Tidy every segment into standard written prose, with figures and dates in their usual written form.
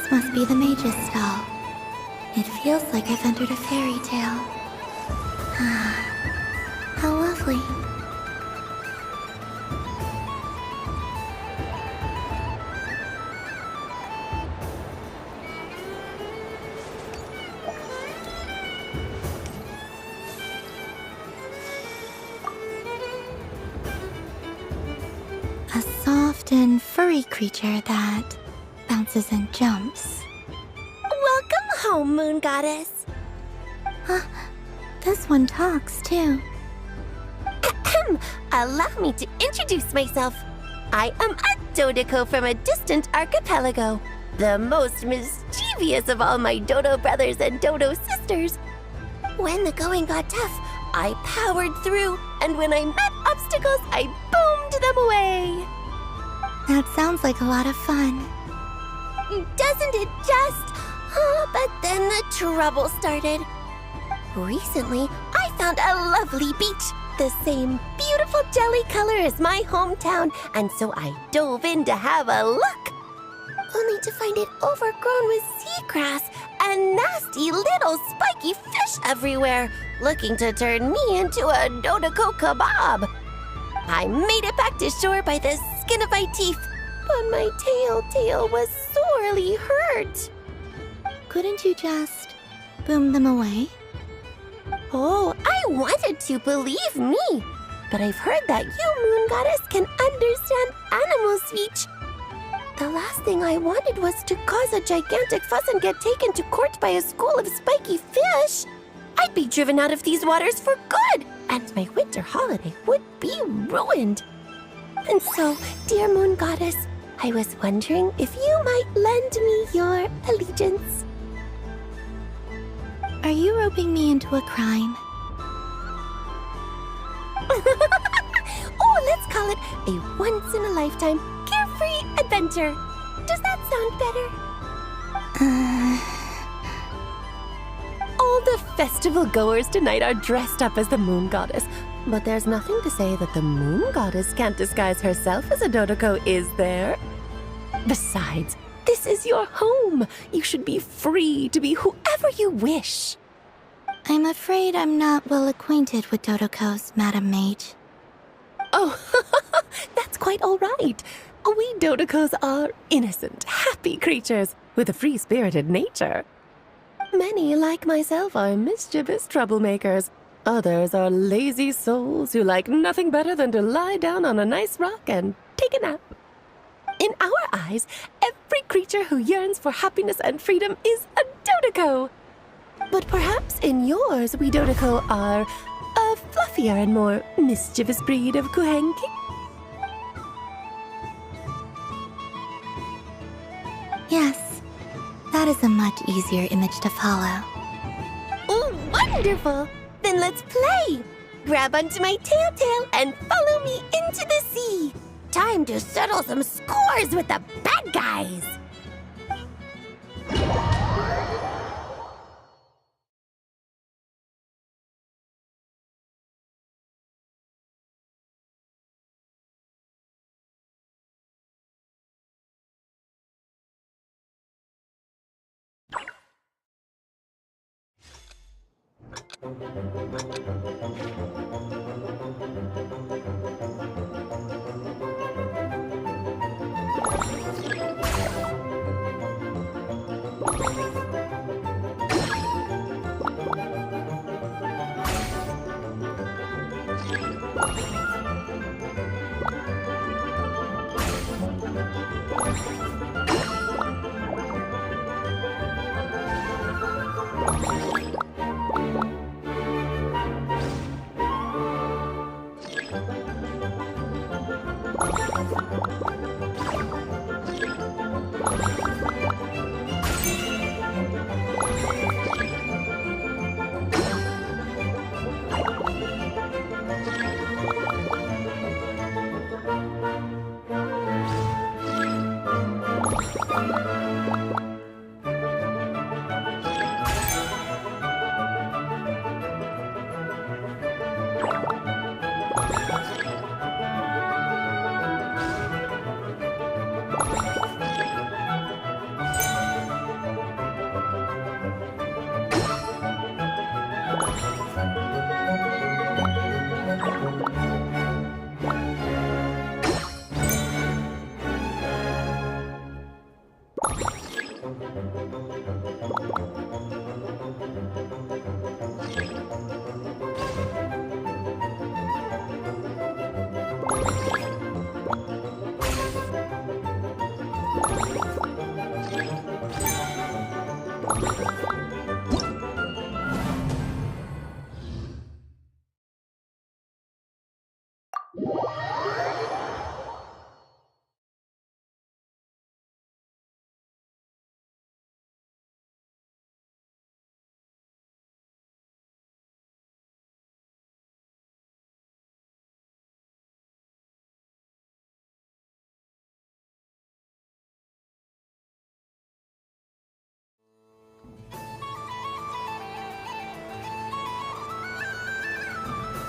This must be the mage's stall. It feels like I've entered a fairy tale. Ah, how lovely. A soft and furry creature that bounces and jumps. Welcome home, Moon Goddess. This one talks too. Allow me to introduce myself. I am a Dodoco from a distant archipelago, the most mischievous of all my Dodo brothers and Dodo sisters. When the going got tough, I powered through, and when I met obstacles, I boomed them away. That sounds like a lot of fun. Doesn't it just? But then the trouble started. Recently, I found a lovely beach, the same beautiful jelly color as my hometown, and so I dove in to have a look. Only to find it overgrown with seagrass and nasty little spiky fish everywhere, looking to turn me into a Dodoco kebab. I made it back to shore by the skin of my teeth, but my tail was sorely hurt. Couldn't you just boom them away? Oh, I wanted to, believe me. But I've heard that you, Moon Goddess, can understand animal speech. The last thing I wanted was to cause a gigantic fuss and get taken to court by a school of spiky fish. I'd be driven out of these waters for good, and my winter holiday would be ruined. And so, dear Moon Goddess, I was wondering if you might lend me your allegiance. Are you roping me into a crime? Oh, let's call it a once-in-a-lifetime carefree adventure. Does that sound better? All the festival goers tonight are dressed up as the Moon Goddess, but there's nothing to say that the Moon Goddess can't disguise herself as a Dodoco, is there? Besides, this is your home. You should be free to be whoever you wish. I'm afraid I'm not well acquainted with Dodocos, Madam Mage. Oh, that's quite all right. We Dodocos are innocent, happy creatures with a free-spirited nature. Many, like myself, are mischievous troublemakers. Others are lazy souls who like nothing better than to lie down on a nice rock and take a nap. In our eyes, every creature who yearns for happiness and freedom is a Dodoco. But perhaps in yours, we Dodoco are a fluffier and more mischievous breed of Kuhenki. Yes, that is a much easier image to follow. Oh, wonderful! Then let's play! Grab onto my tail and follow me into the sea! Time to settle some scores with the bad guys!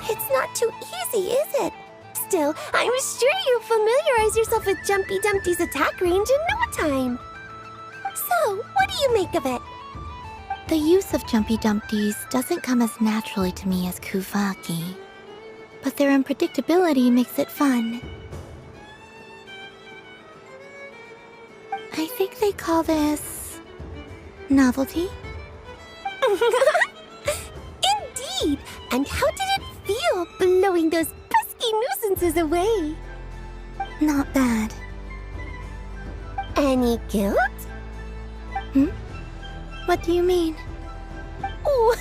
It's not too easy, is it? Still, I'm sure you familiarize yourself with Jumpy Dumpty's attack range in no time. So, what do you make of it? The use of Jumpy Dumpties doesn't come as naturally to me as Kuvaki, but their unpredictability makes it fun. I think they call this novelty. Indeed! And how did it feel blowing those pesky nuisances away? Not bad. Any guilt? What do you mean? Oh,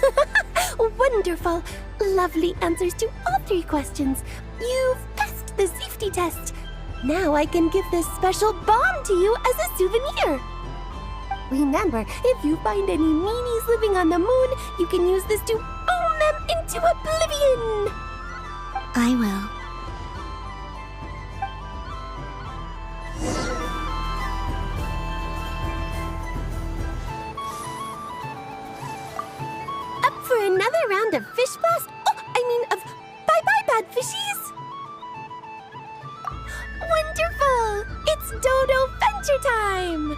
wonderful! Lovely answers to all 3 questions. You've passed the safety test. Now I can give this special bomb to you as a souvenir. Remember, if you find any meanies living on the moon, you can use this to boom them into oblivion. I will. Up for another round of fish blast? Of bye-bye bad fishies? Wonderful! It's Dodo Venture time!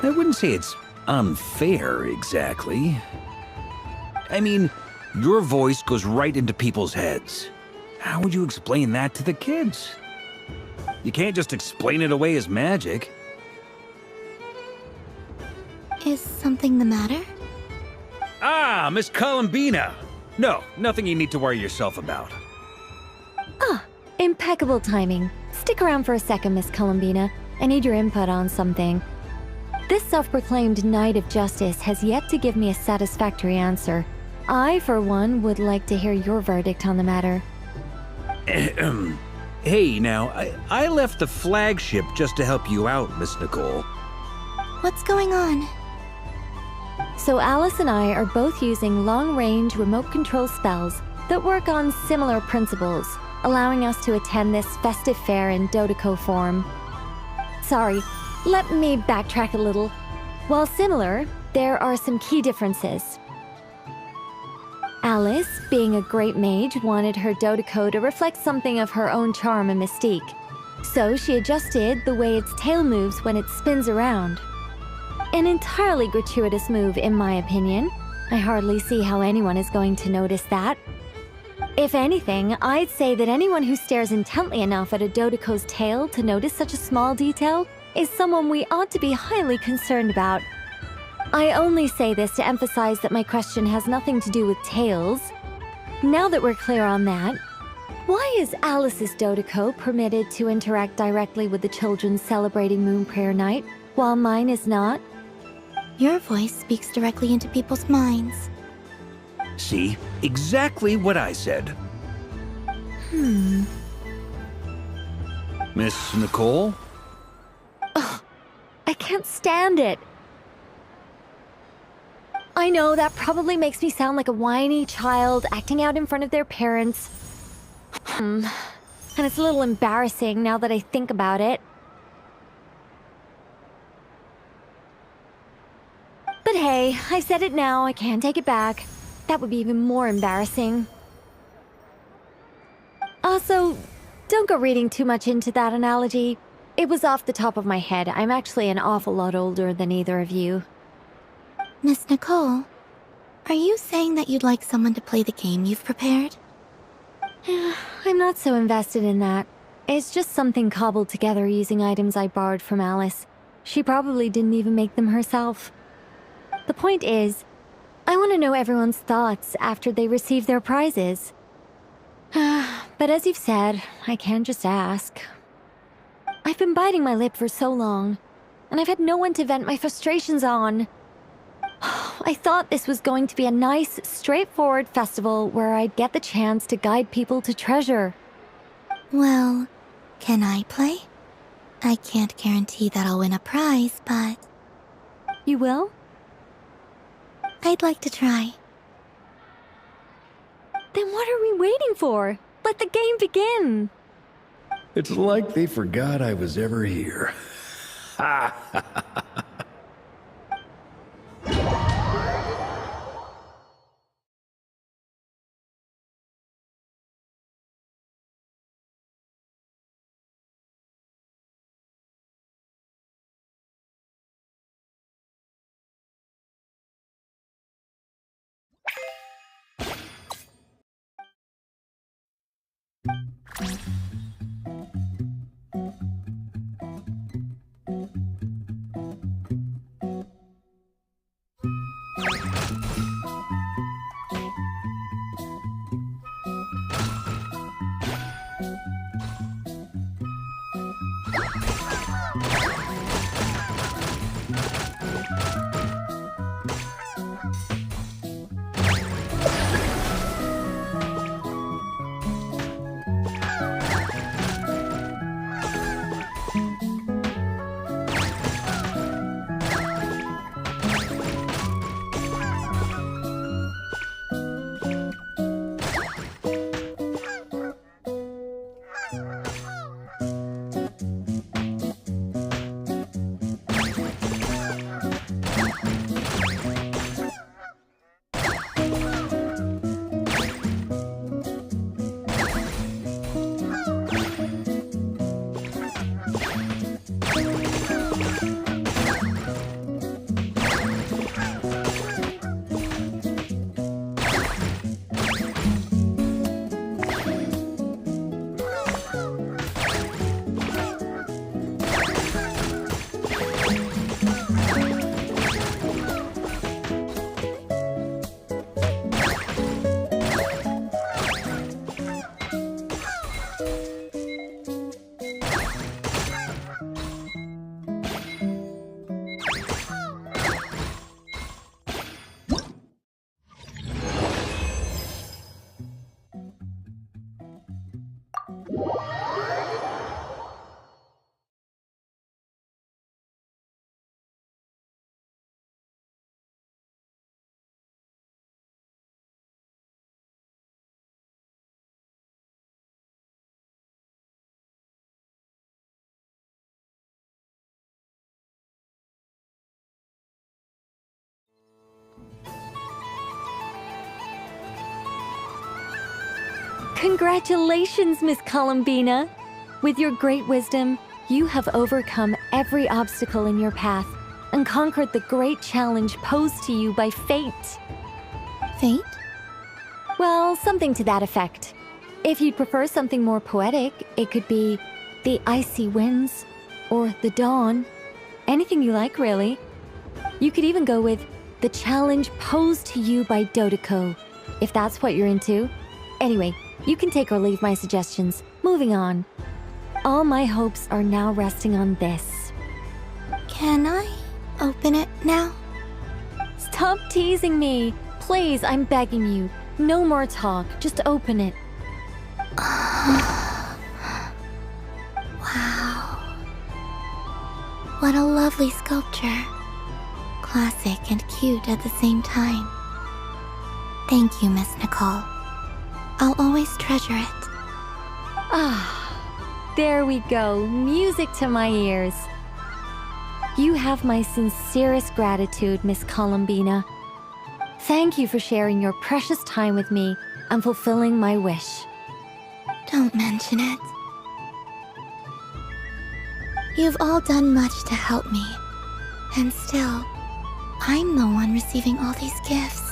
I wouldn't say it's unfair, exactly. I mean, your voice goes right into people's heads. How would you explain that to the kids? You can't just explain it away as magic. Is something the matter? Ah, Miss Columbina! No, nothing you need to worry yourself about. Impeccable timing. Stick around for a second, Miss Columbina. I need your input on something. This self-proclaimed Knight of Justice has yet to give me a satisfactory answer. I, for one, would like to hear your verdict on the matter. Hey, now, I left the flagship just to help you out, Miss Nicole. What's going on? So Alice and I are both using long-range remote control spells that work on similar principles, allowing us to attend this festive fair in Dodeco form. Sorry, let me backtrack a little. While similar, there are some key differences. Alice, being a great mage, wanted her Dodeco to reflect something of her own charm and mystique. So she adjusted the way its tail moves when it spins around. An entirely gratuitous move, in my opinion. I hardly see how anyone is going to notice that. If anything, I'd say that anyone who stares intently enough at a Dodeco's tail to notice such a small detail is someone we ought to be highly concerned about. I only say this to emphasize that my question has nothing to do with tails. Now that we're clear on that, why is Alice's Dodeco permitted to interact directly with the children celebrating Moon Prayer Night, while mine is not? Your voice speaks directly into people's minds. See? Exactly what I said. Miss Nicole? I can't stand it. I know that probably makes me sound like a whiny child acting out in front of their parents. And it's a little embarrassing now that I think about it. But hey, I said it now, I can't take it back. That would be even more embarrassing. Also, don't go reading too much into that analogy. It was off the top of my head. I'm actually an awful lot older than either of you. Miss Nicole, are you saying that you'd like someone to play the game you've prepared? I'm not so invested in that. It's just something cobbled together using items I borrowed from Alice. She probably didn't even make them herself. The point is, I want to know everyone's thoughts after they receive their prizes. But as you've said, I can't just ask. I've been biting my lip for so long, and I've had no one to vent my frustrations on. I thought this was going to be a nice, straightforward festival where I'd get the chance to guide people to treasure. Well, can I play? I can't guarantee that I'll win a prize, but You will? I'd like to try. Then what are we waiting for? Let the game begin! It's like they forgot I was ever here. Congratulations, Miss Columbina! With your great wisdom, you have overcome every obstacle in your path and conquered the great challenge posed to you by fate. Fate? Well, something to that effect. If you'd prefer something more poetic, it could be the icy winds or the dawn. Anything you like, really. You could even go with the challenge posed to you by Dodeko, if that's what you're into. Anyway, you can take or leave my suggestions. Moving on. All my hopes are now resting on this. Can I open it now? Stop teasing me! Please, I'm begging you. No more talk. Just open it. Wow. What a lovely sculpture. Classic and cute at the same time. Thank you, Miss Nicole. I'll always treasure it. Ah, there we go. Music to my ears. You have my sincerest gratitude, Miss Columbina. Thank you for sharing your precious time with me and fulfilling my wish. Don't mention it. You've all done much to help me. And still, I'm the one receiving all these gifts.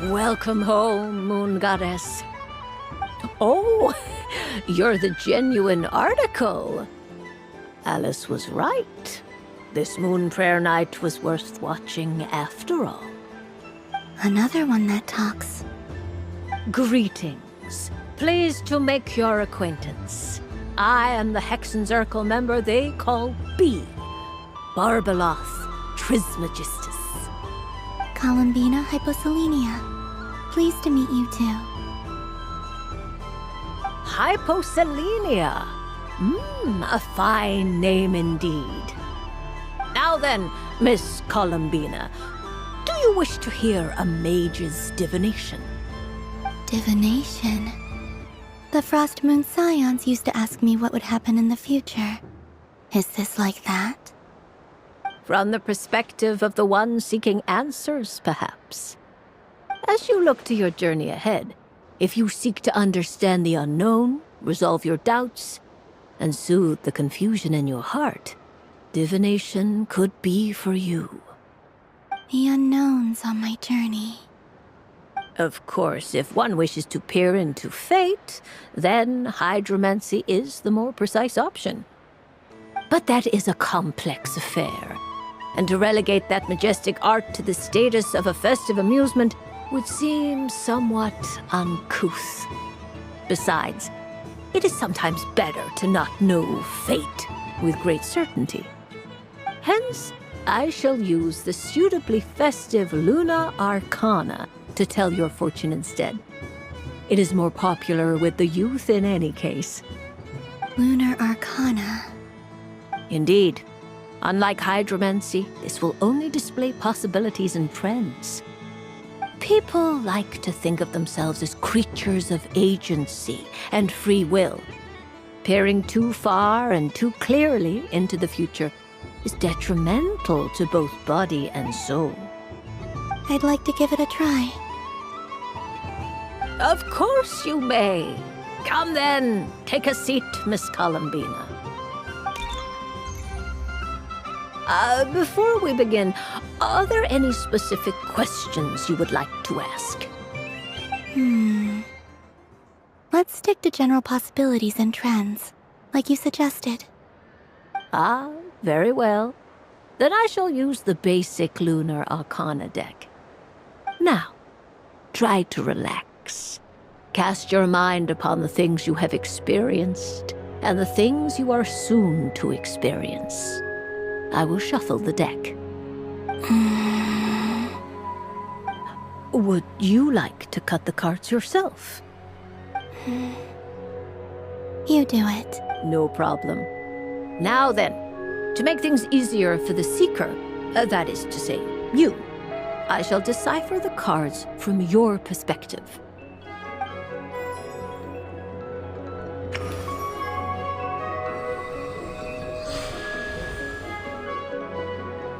Welcome home, Moon Goddess. Oh, you're the genuine article. Alice was right. This moon prayer night was worth watching after all. Another one that talks. Greetings. Pleased to make your acquaintance. I am the Hexenzirkel member they call B. Barbeloth Trismegistus. Columbina Hyposelenia. Pleased to meet you too. Hyposelenia. A fine name indeed. Now then, Miss Columbina, do you wish to hear a mage's divination? Divination. The Frost Moon Scions used to ask me what would happen in the future. Is this like that? From the perspective of the one seeking answers, perhaps. As you look to your journey ahead, if you seek to understand the unknown, resolve your doubts, and soothe the confusion in your heart, divination could be for you. The unknowns on my journey. Of course, if one wishes to peer into fate, then hydromancy is the more precise option. But that is a complex affair, and to relegate that majestic art to the status of a festive amusement would seem somewhat uncouth. Besides, it is sometimes better to not know fate with great certainty. Hence, I shall use the suitably festive Luna Arcana to tell your fortune instead. It is more popular with the youth in any case. Lunar Arcana. Indeed. Unlike hydromancy, this will only display possibilities and trends. People like to think of themselves as creatures of agency and free will. Peering too far and too clearly into the future is detrimental to both body and soul. I'd like to give it a try. Of course you may. Come then, take a seat, Miss Columbina. Before we begin, are there any specific questions you would like to ask? Let's stick to general possibilities and trends, like you suggested. Ah, very well. Then I shall use the basic Lunar Arcana deck. Now, try to relax. Cast your mind upon the things you have experienced and the things you are soon to experience. I will shuffle the deck. Would you like to cut the cards yourself? You do it. No problem. Now then, to make things easier for the seeker, that is to say, you, I shall decipher the cards from your perspective.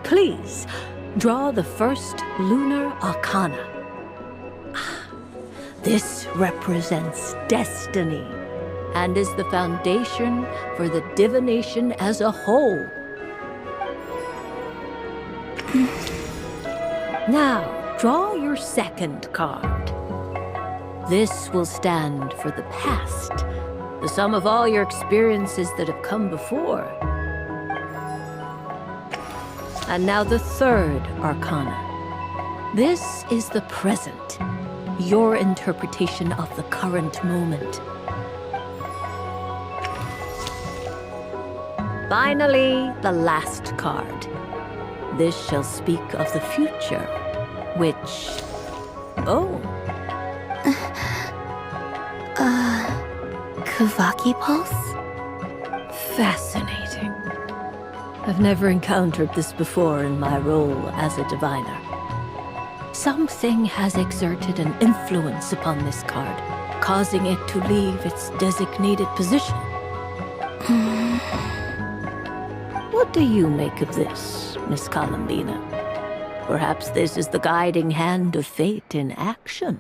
Please, draw the first lunar arcana. This represents destiny and is the foundation for the divination as a whole. Now, draw your second card. This will stand for the past, the sum of all your experiences that have come before. And now the third arcana. This is the present, your interpretation of the current moment. Finally, the last card. This shall speak of the future, which... Oh. Kuvaki Pulse? Fascinating. I've never encountered this before in my role as a diviner. Something has exerted an influence upon this card, causing it to leave its designated position. What do you make of this, Miss Columbina? Perhaps this is the guiding hand of fate in action.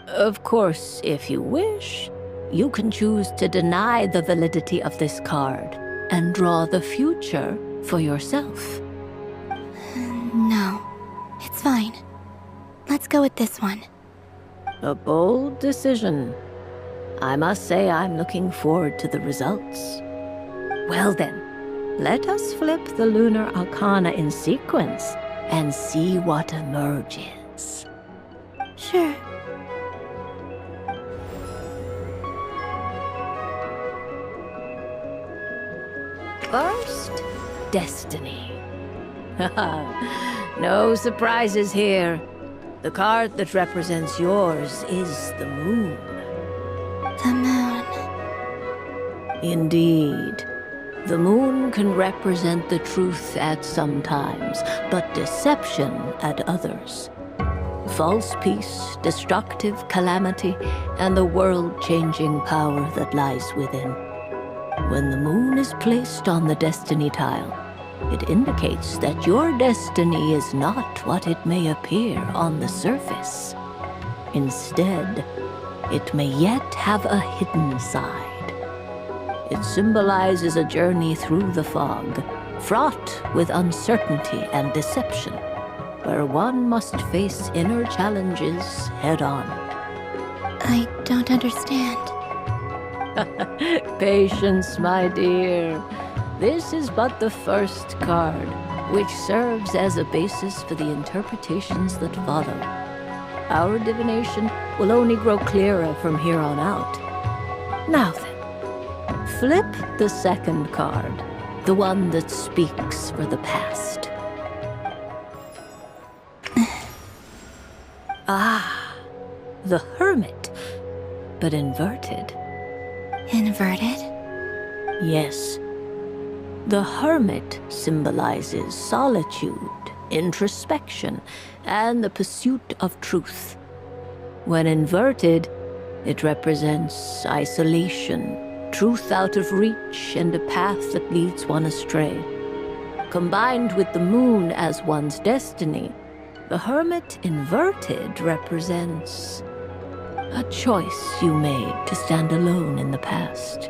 Of course, if you wish, you can choose to deny the validity of this card and draw the future for yourself. No, it's fine. Let's go with this one. A bold decision. I must say I'm looking forward to the results. Well then, let us flip the lunar arcana in sequence and see what emerges. Sure. First, destiny. No surprises here. The card that represents yours is the moon. The moon. Indeed. The moon can represent the truth at some times, but deception at others. False peace, destructive calamity, and the world-changing power that lies within. When the moon is placed on the destiny tile, it indicates that your destiny is not what it may appear on the surface. Instead, it may yet have a hidden side. It symbolizes a journey through the fog, fraught with uncertainty and deception, where one must face inner challenges head-on. I don't understand. Patience, my dear. This is but the first card, which serves as a basis for the interpretations that follow. Our divination will only grow clearer from here on out. Now then, flip the second card, the one that speaks for the past. The Hermit, but inverted. Inverted? Yes. The Hermit symbolizes solitude, introspection, and the pursuit of truth. When inverted, it represents isolation, truth out of reach, and a path that leads one astray. Combined with the moon as one's destiny, the Hermit inverted represents a choice you made to stand alone in the past,